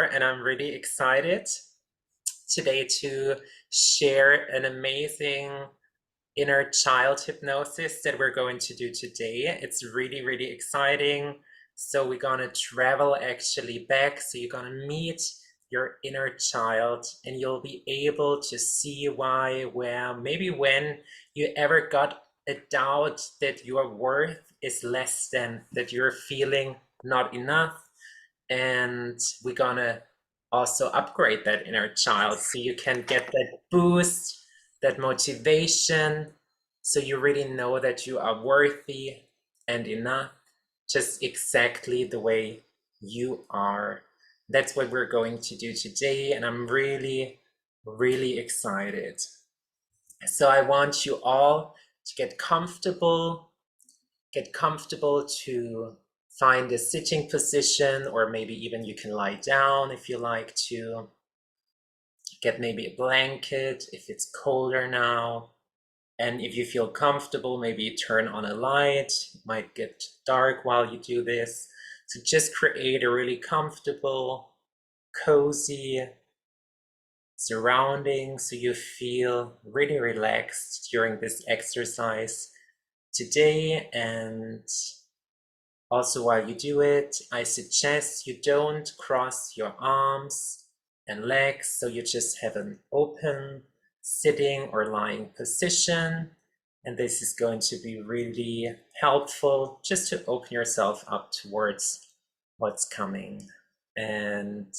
And I'm really excited today to share an amazing inner child hypnosis that we're going to do today. It's really, really exciting. So we're gonna travel actually back. So you're gonna meet your inner child and you'll be able to see why, where, maybe when you ever got a doubt that your worth is less than, that you're feeling not enough. And we're gonna also upgrade that inner child so you can get that boost, that motivation, so you really know that you are worthy and enough, just exactly the way you are. That's what we're going to do today, and I'm really, really excited. So I want you all to get comfortable to find a sitting position, or maybe even you can lie down if you like to. Get maybe a blanket if it's colder now. And if you feel comfortable, maybe turn on a light. It might get dark while you do this. So just create a really comfortable, cozy surrounding so you feel really relaxed during this exercise today. And also, while you do it, I suggest you don't cross your arms and legs, so you just have an open sitting or lying position. And this is going to be really helpful just to open yourself up towards what's coming. And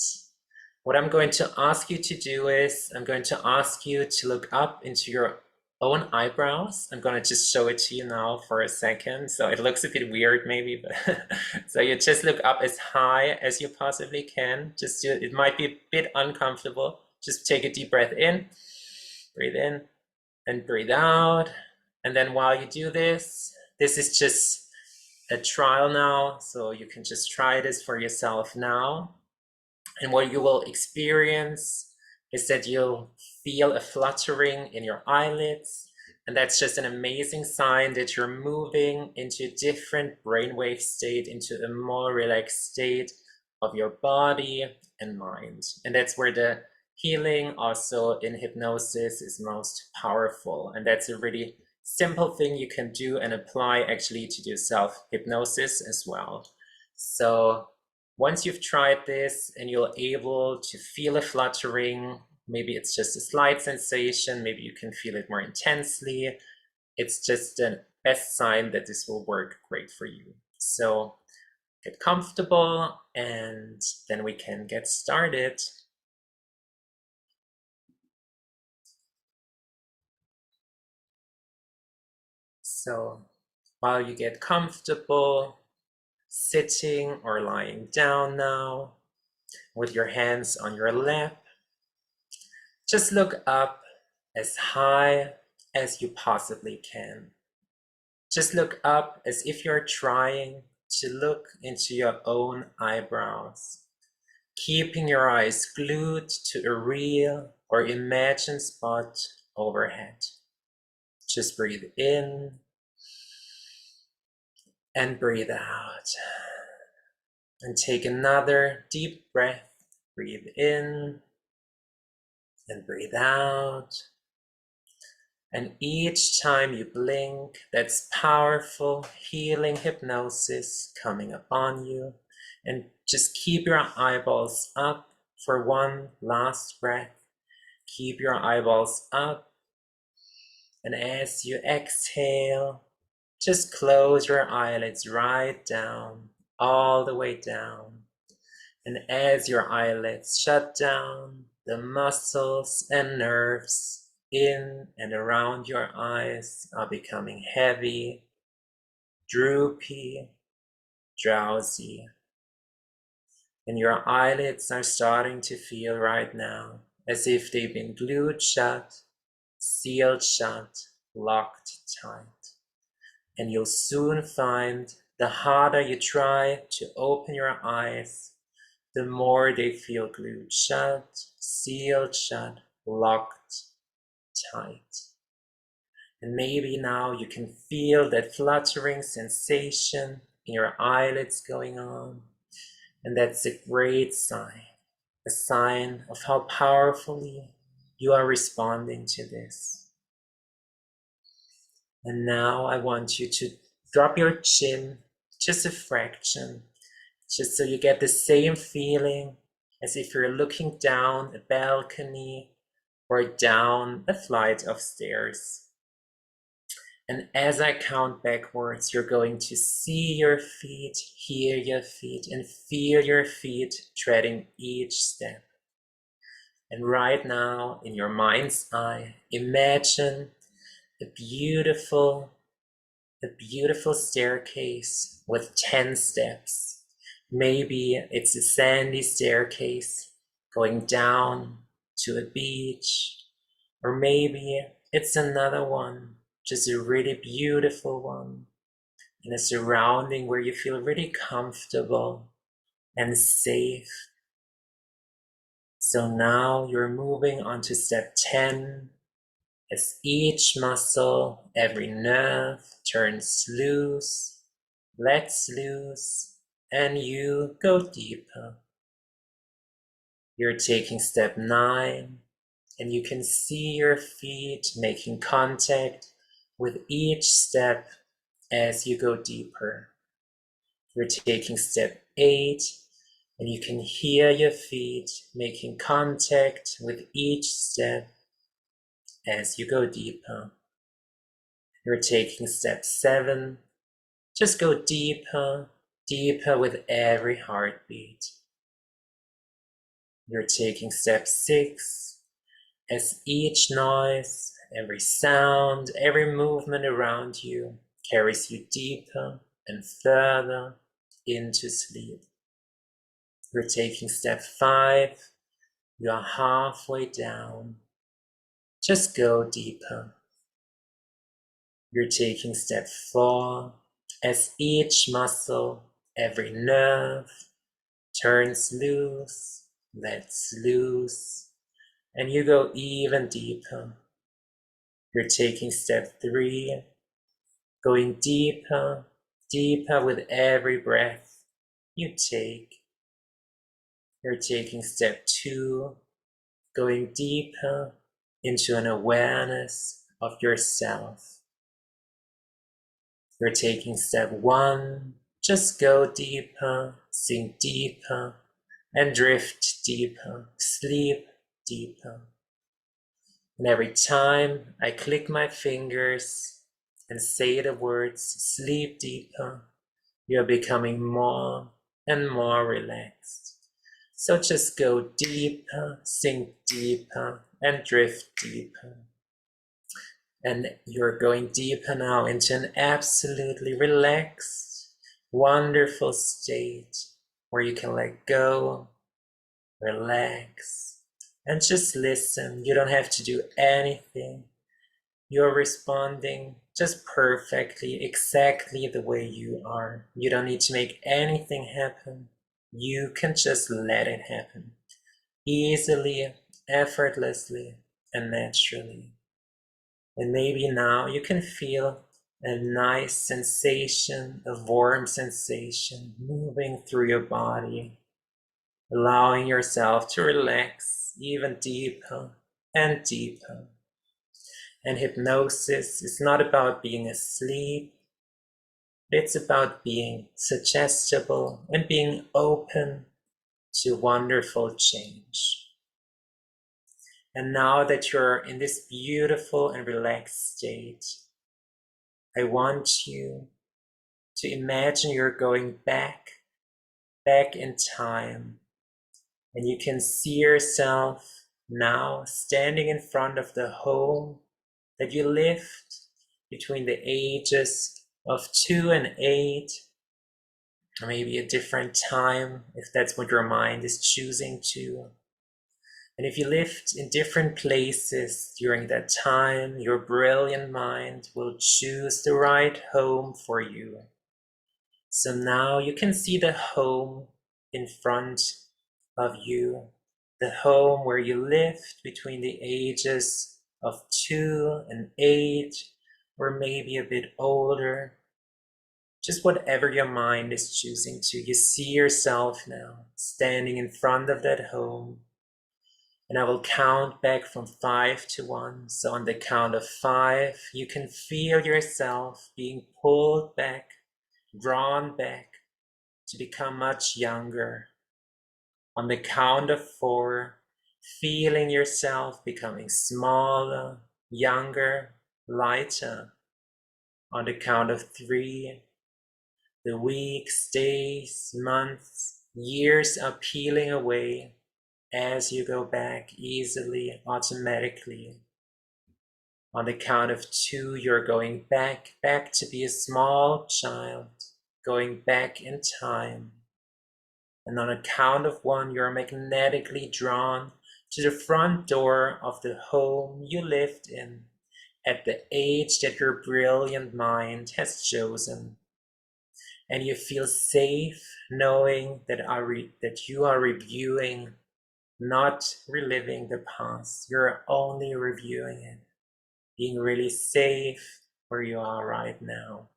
what I'm going to ask you to do is I'm going to ask you to look up into your own eyebrows. I'm going to just show it to you now for a second. So it looks a bit weird maybe, but so you just look up as high as you possibly can. Just do it. It might be a bit uncomfortable. Just take a deep breath in and breathe out. And then while you do this, this is just a trial now. So you can just try this for yourself now. And what you will experience is that you'll feel a fluttering in your eyelids. And that's just an amazing sign that you're moving into a different brainwave state, into a more relaxed state of your body and mind. And that's where the healing also in hypnosis is most powerful. And that's a really simple thing you can do and apply actually to do self-hypnosis as well. So once you've tried this and you're able to feel a fluttering, maybe it's just a slight sensation, maybe you can feel it more intensely, it's just the best sign that this will work great for you. So get comfortable and then we can get started. So while you get comfortable, sitting or lying down now, with your hands on your lap, just look up as high as you possibly can. Just look up as if you're trying to look into your own eyebrows, keeping your eyes glued to a real or imagined spot overhead. Just breathe in and breathe out. And take another deep breath. Breathe in and breathe out. And each time you blink, that's powerful healing hypnosis coming upon you. And just keep your eyeballs up for one last breath. Keep your eyeballs up. And as you exhale, just close your eyelids right down, all the way down. And as your eyelids shut down, the muscles and nerves in and around your eyes are becoming heavy, droopy, drowsy. And your eyelids are starting to feel right now as if they've been glued shut, sealed shut, locked tight. And you'll soon find the harder you try to open your eyes, the more they feel glued shut, sealed shut, locked tight. And maybe now you can feel that fluttering sensation in your eyelids going on. And that's a great sign. a sign of how powerfully you are responding to this. And now I want you to drop your chin just a fraction, just so you get the same feeling as if you're looking down a balcony or down a flight of stairs. And as I count backwards, you're going to see your feet, hear your feet, and feel your feet treading each step. And right now, in your mind's eye, imagine a beautiful staircase with 10 steps. Maybe it's a sandy staircase going down to a beach, or maybe it's another one, just a really beautiful one, in a surrounding where you feel really comfortable and safe. So now you're moving on to step 10, as each muscle, every nerve turns loose, lets loose, and you go deeper. You're taking step 9, and you can see your feet making contact with each step as you go deeper. You're taking step 8, and you can hear your feet making contact with each step as you go deeper. You're taking step 7. Just go deeper, deeper with every heartbeat. You're taking step 6, as each noise, every sound, every movement around you carries you deeper and further into sleep. You're taking step 5. You're halfway down. Just go deeper. You're taking step 4, as each muscle, every nerve turns loose, lets loose, and you go even deeper. You're taking step 3, going deeper, deeper with every breath you take. You're taking step 2, going deeper into an awareness of yourself. You're taking step 1, just go deeper, sink deeper, and drift deeper, sleep deeper. And every time I click my fingers and say the words sleep deeper, you're becoming more and more relaxed. So just go deeper, sink deeper, and drift deeper. And you're going deeper now into an absolutely relaxed, wonderful state where you can let go, relax, and just listen. You don't have to do anything. You're responding just perfectly, exactly the way you are. You don't need to make anything happen. You can just let it happen easily, effortlessly, and naturally. And maybe now you can feel a nice sensation, a warm sensation moving through your body, allowing yourself to relax even deeper and deeper. And hypnosis is not about being asleep. It's about being suggestible and being open to wonderful change. And now that you're in this beautiful and relaxed state, I want you to imagine you're going back in time. And you can see yourself now standing in front of the home that you lived between the ages of 2 and 8, or maybe a different time if that's what your mind is choosing to. And if you lived in different places during that time, your brilliant mind will choose the right home for you. So now you can see the home in front of you, the home where you lived between the ages of 2 and 8, or maybe a bit older. just whatever your mind is choosing to. You see yourself now standing in front of that home. And I will count back from 5 to 1. So on the count of 5, you can feel yourself being pulled back, drawn back to become much younger. On the count of 4, feeling yourself becoming smaller, younger, lighter. On the count of 3, the weeks, days, months, years are peeling away as you go back easily, automatically. On the count of 2, you're going back to be a small child, going back in time. And on a count of 1, you're magnetically drawn to the front door of the home you lived in at the age that your brilliant mind has chosen. And you feel safe knowing that you are reviewing, not reliving the past. You're only reviewing it, being really safe where you are right now.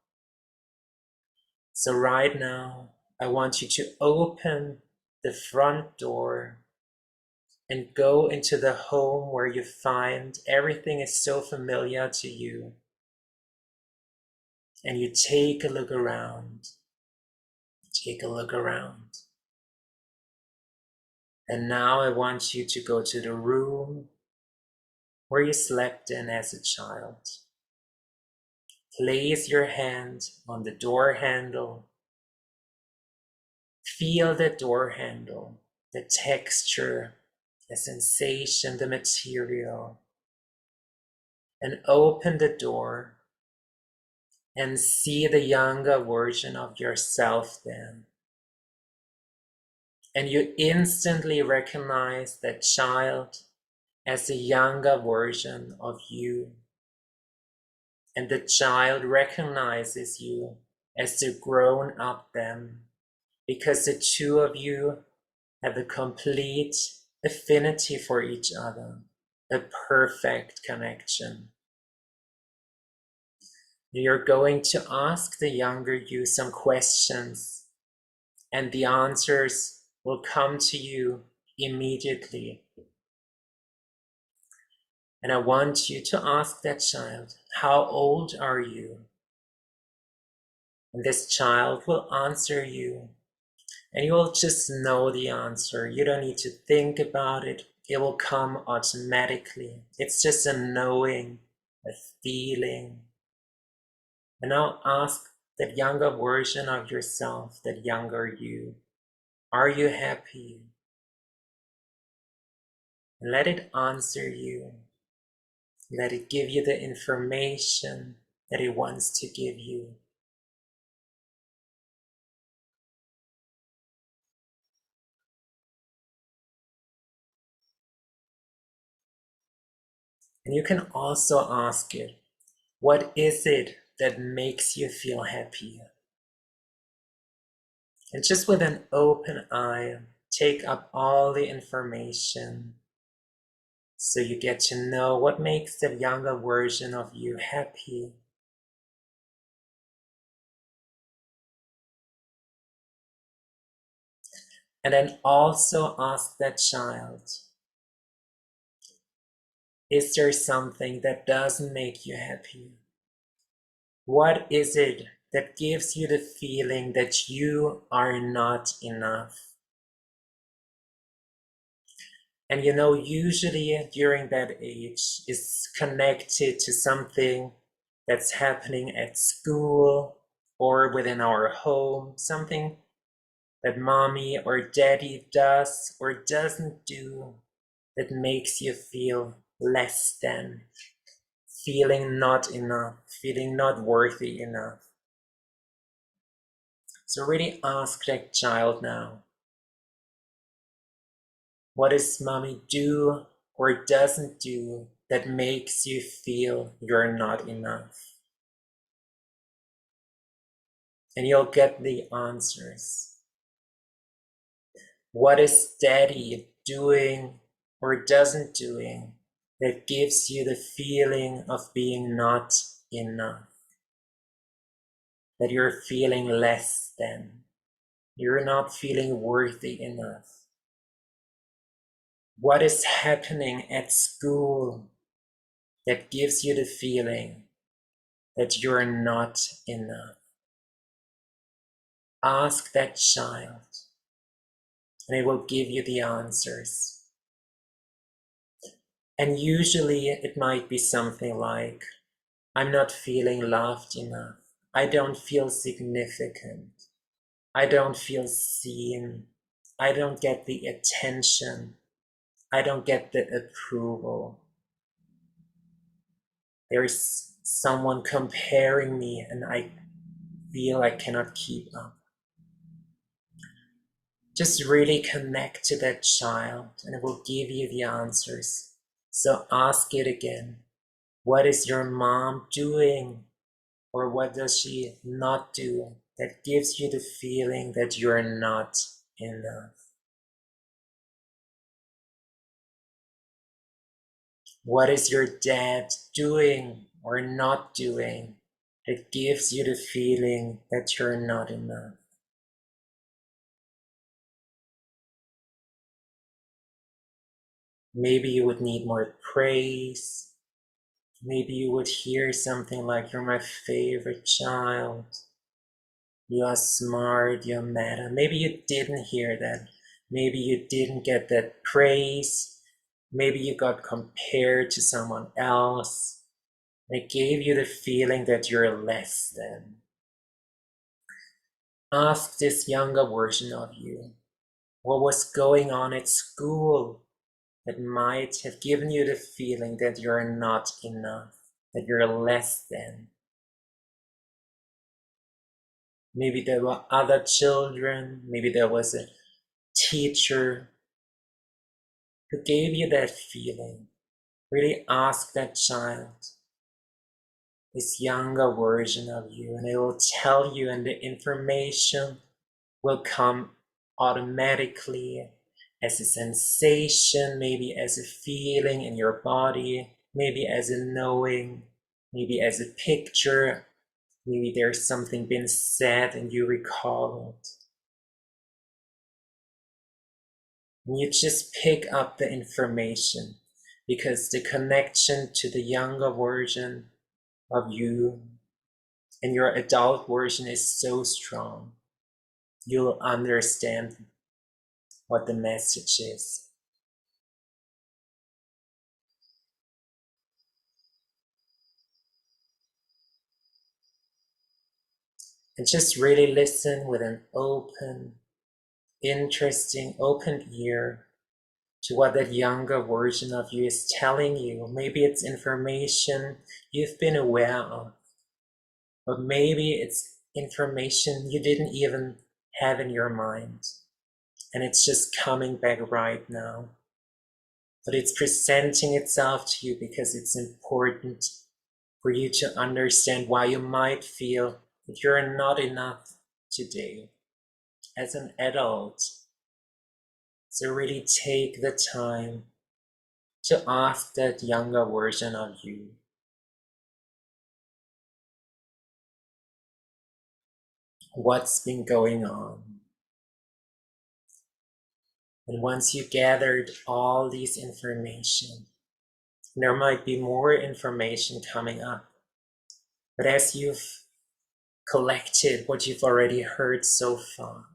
So right now, I want you to open the front door and go into the home where you find everything is so familiar to you. And you take a look around. Take a look around. And now I want you to go to the room where you slept in as a child. Place your hand on the door handle. Feel the door handle, the texture, the sensation, the material. And open the door and see the younger version of yourself then. And you instantly recognize that child as a younger version of you. And the child recognizes you as the grown up them, because the two of you have a complete affinity for each other, a perfect connection. You're going to ask the younger you some questions, and the answers will come to you immediately. And I want you to ask that child, how old are you? And this child will answer you, and you will just know the answer. You don't need to think about it. It will come automatically. It's just a knowing, a feeling. And now ask that younger version of yourself, that younger you, are you happy? And let it answer you. Let it give you the information that it wants to give you. And you can also ask it, what is it that makes you feel happy? And just with an open eye, take up all the information so you get to know what makes the younger version of you happy. And then also ask that child, is there something that doesn't make you happy? What is it that gives you the feeling that you are not enough? And usually during that age is connected to something that's happening at school or within our home, something that mommy or daddy does or doesn't do that makes you feel less than, feeling not enough, feeling not worthy enough. So really ask that child now, what does mommy do or doesn't do that makes you feel you're not enough? And you'll get the answers. What is daddy doing or doesn't doing that gives you the feeling of being not enough? that you're feeling less than. You're not feeling worthy enough. What is happening at school that gives you the feeling that you're not enough? Ask that child, and it will give you the answers. And usually it might be something like, I'm not feeling loved enough. I don't feel significant. I don't feel seen. I don't get the attention. I don't get the approval. There's someone comparing me and I feel I cannot keep up. Just really connect to that child and it will give you the answers. So ask it again. What is your mom doing? Or what does she not do that gives you the feeling that you're not enough? What is your dad doing or not doing that gives you the feeling that you're not enough? Maybe you would need more praise. Maybe you would hear something like, you're my favorite child. You are smart, you matter. Maybe you didn't hear that. Maybe you didn't get that praise. Maybe you got compared to someone else. It gave you the feeling that you're less than. Ask this younger version of you, what was going on at school that might have given you the feeling that you're not enough, that you're less than. Maybe there were other children, maybe there was a teacher who gave you that feeling. Really ask that child, this younger version of you, and it will tell you, and the information will come automatically as a sensation, maybe as a feeling in your body, maybe as a knowing, maybe as a picture, maybe there's something been said and you recall it. And you just pick up the information because the connection to the younger version of you and your adult version is so strong. You'll understand what the message is. And just really listen with an open, interesting, open ear to what that younger version of you is telling you. Maybe it's information you've been aware of, but maybe it's information you didn't even have in your mind. And it's just coming back right now. But it's presenting itself to you because it's important for you to understand why you might feel that you're not enough today as an adult. So really take the time to ask that younger version of you, what's been going on? And once you gathered all these information, there might be more information coming up. But as you've collected what you've already heard so far,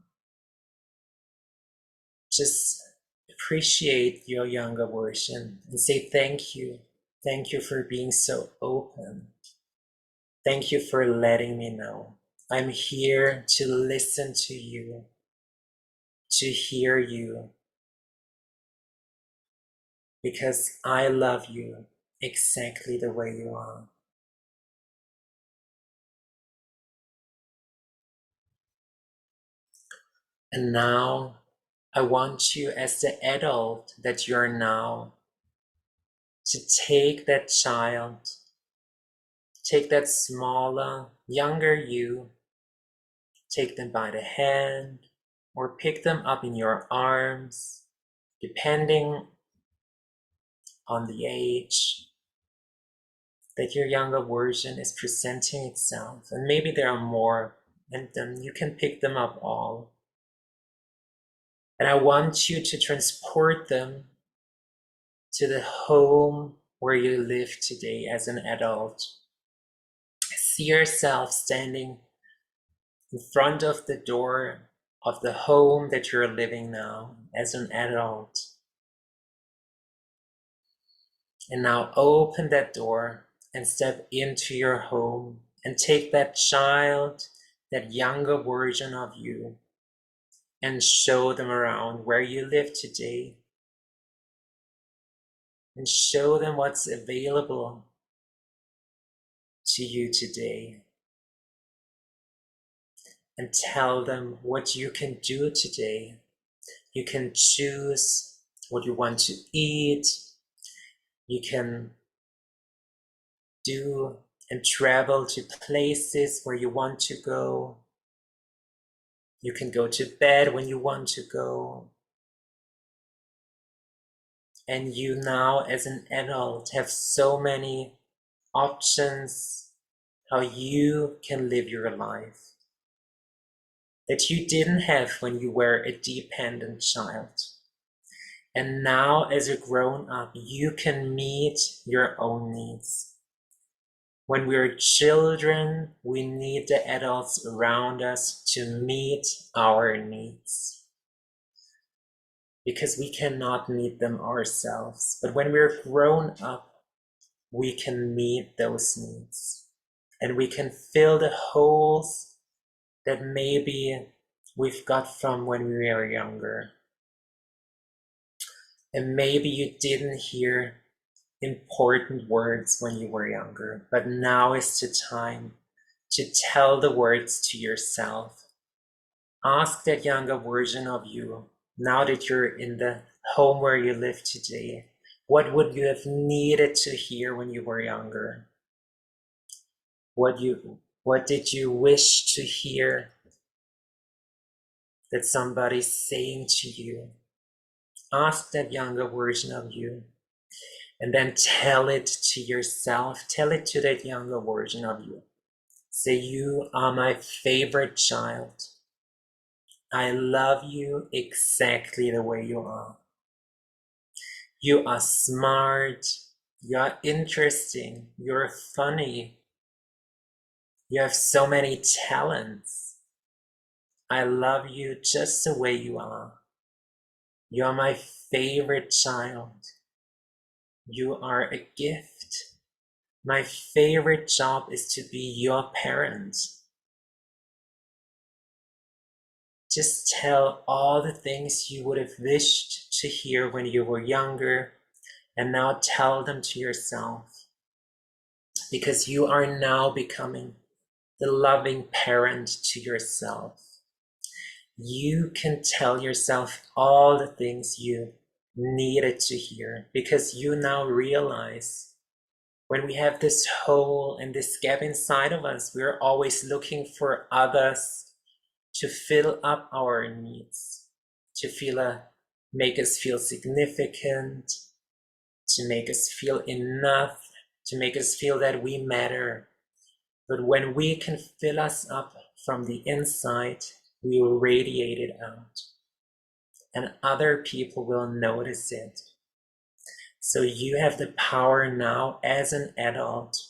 just appreciate your younger version and say thank you. Thank you for being so open. Thank you for letting me know. I'm here to listen to you, to hear you, because I love you exactly the way you are. And now I want you, as the adult that you're now, to take that child, take that smaller, younger you, take them by the hand or pick them up in your arms, depending on the age. that your younger version is presenting itself. And maybe there are more, and then you can pick them up all. And I want you to transport them to the home where you live today as an adult. See yourself standing in front of the door of the home that you're living now as an adult. And now open that door and step into your home and take that child, that younger version of you, and show them around where you live today. And show them what's available to you today. And tell them what you can do today. You can choose what you want to eat. You can do and travel to places where you want to go. You can go to bed when you want to go. And you now, as an adult, have so many options how you can live your life that you didn't have when you were a dependent child. And now, as a grown up, you can meet your own needs. When we're children, we need the adults around us to meet our needs, because we cannot meet them ourselves. But when we're grown up, we can meet those needs, and we can fill the holes that maybe we've got from when we were younger. And maybe you didn't hear important words when you were younger, but now is the time to tell the words to yourself. Ask that younger version of you, now that you're in the home where you live today, what would you have needed to hear when you were younger? What did you wish to hear that somebody's saying to you? Ask that younger version of you, and then tell it to yourself. Tell it to that younger version of you. Say, you are my favorite child. I love you exactly the way you are. You are smart. You are interesting. You're funny. You have so many talents. I love you just the way you are. You are my favorite child. You are a gift. My favorite job is to be your parent. Just tell all the things you would have wished to hear when you were younger, and now tell them to yourself, because you are now becoming the loving parent to yourself. You can tell yourself all the things you needed to hear, because you now realize when we have this hole and this gap inside of us, we're always looking for others to fill up our needs, to make us feel significant, to make us feel enough, to make us feel that we matter. But when we can fill us up from the inside, we will radiate it out, and other people will notice it. So you have the power now as an adult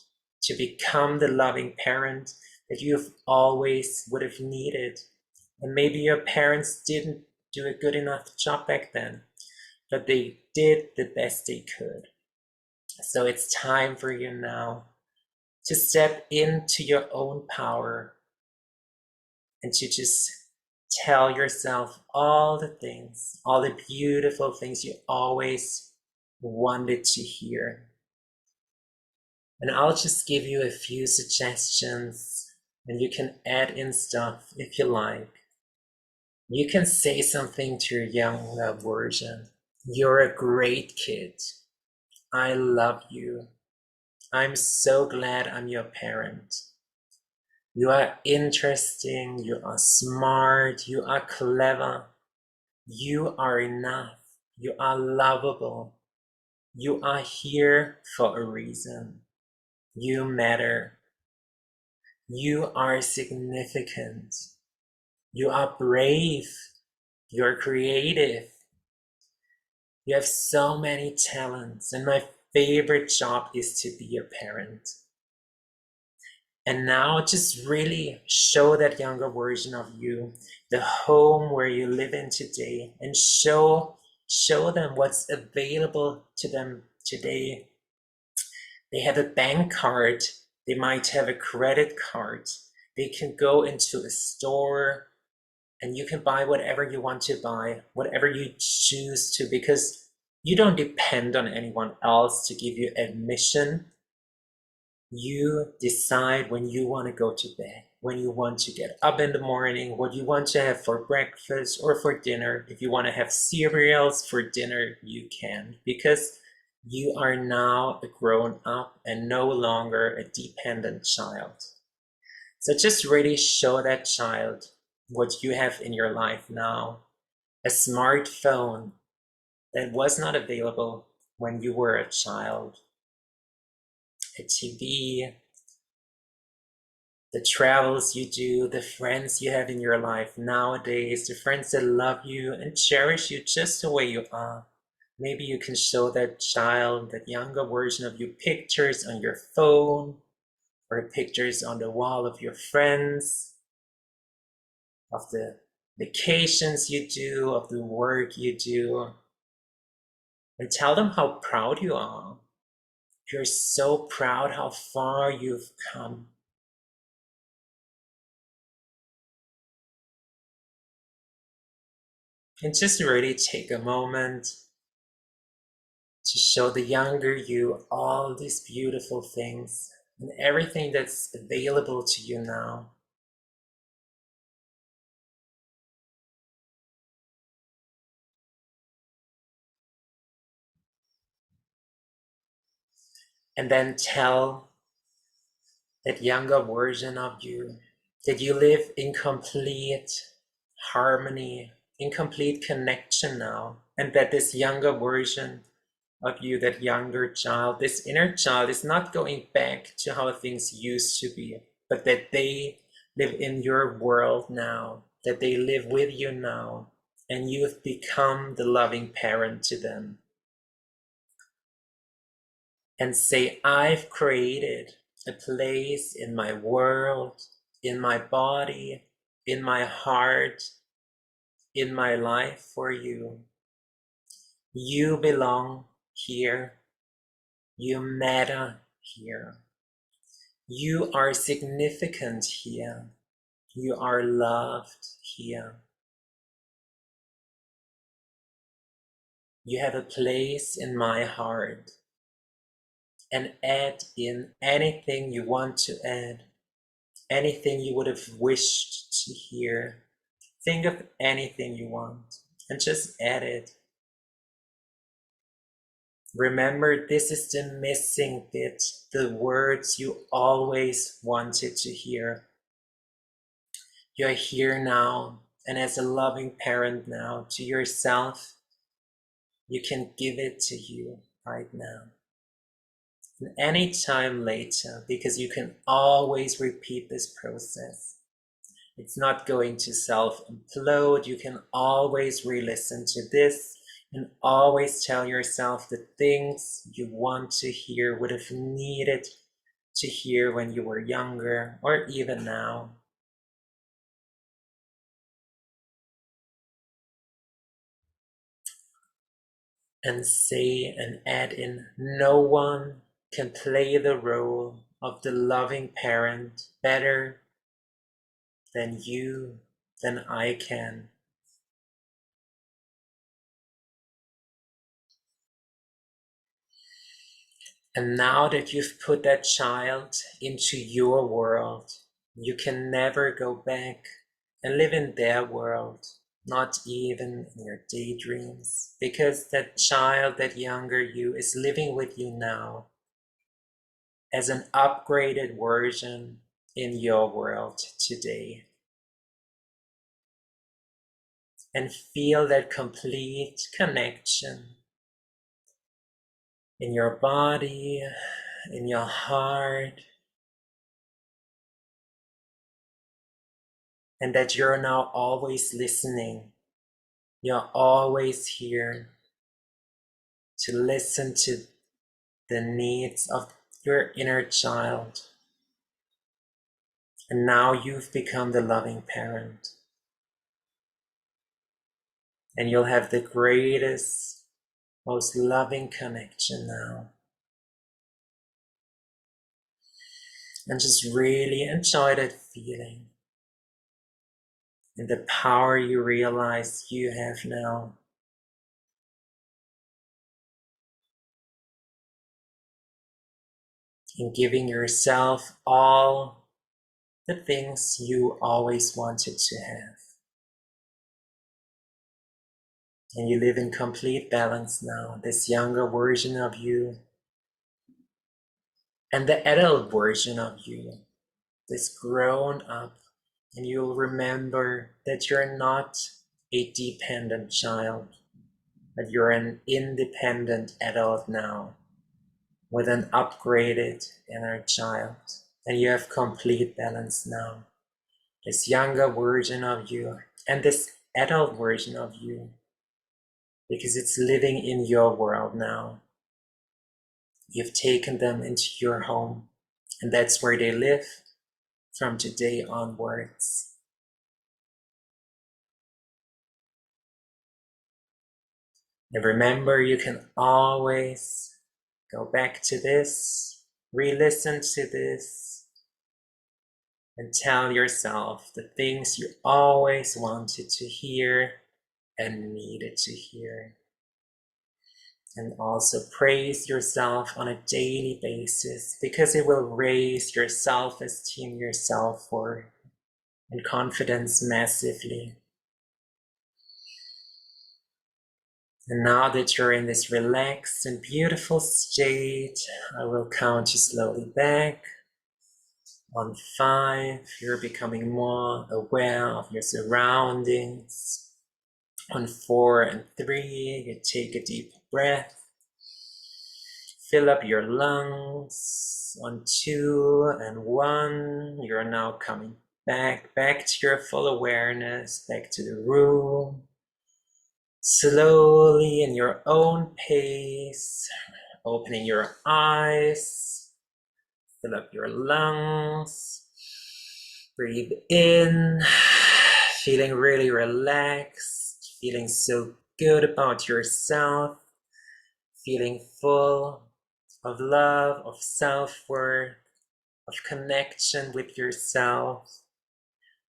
to become the loving parent that you've always would have needed. And maybe your parents didn't do a good enough job back then, but they did the best they could. So it's time for you now to step into your own power and to just tell yourself all the things, all the beautiful things you always wanted to hear. And I'll just give you a few suggestions, and you can add in stuff if you like. You can say something to your younger version. You're a great kid. I love you. I'm so glad I'm your parent. You are interesting. You are smart. You are clever. You are enough. You are lovable. You are here for a reason. You matter. You are significant. You are brave. You're creative. You have so many talents. And my favorite job is to be a parent. And now just really show that younger version of you the home where you live in today, and show them what's available to them today. They have a bank card, they might have a credit card, they can go into a store and you can buy whatever you want to buy, whatever you choose to, because you don't depend on anyone else to give you admission. You decide when you want to go to bed, when you want to get up in the morning, what you want to have for breakfast or for dinner. If you want to have cereals for dinner, you can, because you are now a grown up and no longer a dependent child. So just really show that child what you have in your life now. A smartphone that was not available when you were a child. A TV, the travels you do, the friends you have in your life nowadays, the friends that love you and cherish you just the way you are. Maybe you can show that child, that younger version of you, pictures on your phone or pictures on the wall of your friends, of the vacations you do, of the work you do, and tell them how proud you are. You're so proud how far you've come. And just really take a moment to show the younger you all these beautiful things and everything that's available to you now. And then tell that younger version of you that you live in complete harmony, in complete connection now, and that this younger version of you, that younger child, this inner child, is not going back to how things used to be, but that they live in your world now, that they live with you now, and you've become the loving parent to them. And say, I've created a place in my world, in my body, in my heart, in my life for you. You belong here. You matter here. You are significant here. You are loved here. You have a place in my heart. And add in anything you want to add, anything you would have wished to hear. Think of anything you want and just add it. Remember, this is the missing bit, the words you always wanted to hear. You're here now, and as a loving parent now to yourself, you can give it to you right now. And any time later, because you can always repeat this process. It's not going to self-implode. You can always re-listen to this and always tell yourself the things you want to hear, would have needed to hear when you were younger or even now. And say and add in, no one can play the role of the loving parent better than you, than I can. And now that you've put that child into your world, you can never go back and live in their world, not even in your daydreams, because that child, that younger you, is living with you now as an upgraded version in your world today. And feel that complete connection in your body in your heart, and that you're now always listening. You're always here to listen to the needs of your inner child. And now you've become the loving parent. And you'll have the greatest, most loving connection now. And just really enjoy that feeling and the power you realize you have now. In giving yourself all the things you always wanted to have. And you live in complete balance now. This younger version of you and the adult version of you, this grown up, and you'll remember that you're not a dependent child, but you're an independent adult now with an upgraded inner child, and you have complete balance now. This younger version of you and this adult version of you, because it's living in your world now. You've taken them into your home, and that's where they live from today onwards. And remember, you can always go back to this, re-listen to this, and tell yourself the things you always wanted to hear and needed to hear. And also praise yourself on a daily basis, because it will raise your self-esteem, your self-worth, and confidence massively. And now that you're in this relaxed and beautiful state, I will count you slowly back. On 5, you're becoming more aware of your surroundings. On 4 and 3, you take a deep breath. Fill up your lungs. On 2 and 1, you're now coming back to your full awareness, back to the room. Slowly, in your own pace, opening your eyes, fill up your lungs, breathe in, feeling really relaxed, feeling so good about yourself, feeling full of love, of self-worth, of connection with yourself.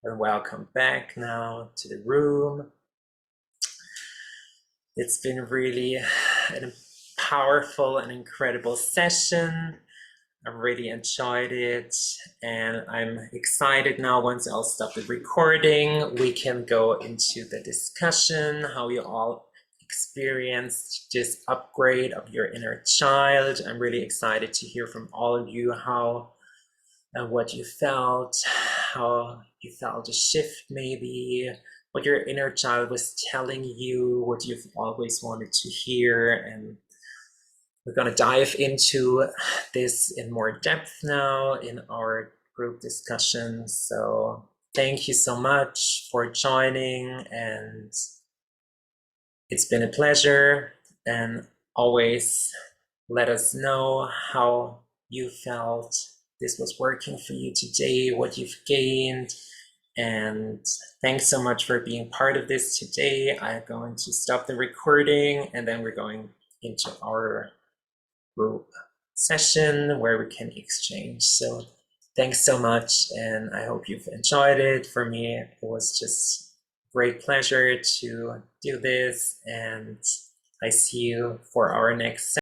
And welcome back now to the room. It's been really a powerful and incredible session. I really enjoyed it, and I'm excited now. Once I'll stop the recording, we can go into the discussion, how you all experienced this upgrade of your inner child. I'm really excited to hear from all of you how and what you felt, how you felt a shift maybe, what your inner child was telling you, what you've always wanted to hear. And we're going to dive into this in more depth now in our group discussion. So thank you so much for joining, and it's been a pleasure. And always let us know how you felt this was working for you today, what you've gained. And thanks so much for being part of this today. I'm going to stop the recording, and then we're going into our group session where we can exchange. So thanks so much, and I hope you've enjoyed it. For me, it was just great pleasure to do this, and I see you for our next session.